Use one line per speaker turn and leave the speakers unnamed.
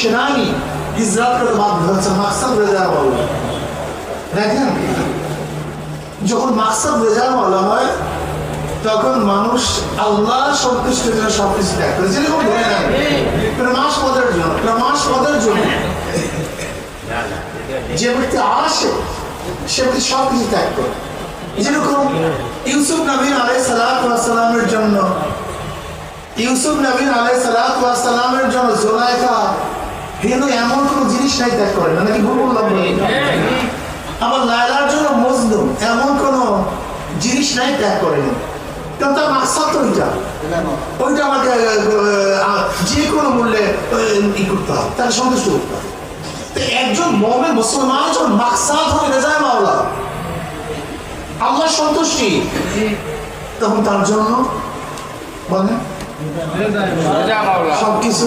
সেনানি হিজরত করতে বাধ্য হচ্ছে মাকসাদ রেজা মাওলা। দেখেন যখন মাকসাদ রেজা মাওলা হয় তখন মানুষ আল্লাহ সন্তুষ্টির জন্য সবকিছু ত্যাগ করে। যেরকম ধরে নেন প্রমাস পদের জন্য যে ব্যক্তি আসে সে ব্যক্তি সবকিছু ত্যাগ করে। যেরকম ইউসুফ নবী আলাইহিস সালাতু ওয়াস সালামের জন্য জুলাইখা কিন্তু এমন কোন জিনিস নাই ত্যাগ করে না, নাকি ভুল বললাম? আবার লায়লার জন্য মজনু এমন কোন জিনিস নাই ত্যাগ করেনি, কারণ তার মাকসাদ তো ওইটা আমাকে যে কোনো মূল্যে ই করতে হবে, তাকে সন্তুষ্ট করতে হবে। একজন মুমিন মুসলমান যখন মাকসাদ হয় রেজা মাওলা, আল্লাহ সন্তুষ্টি, তখন তার জন্য বলেন সবকিছু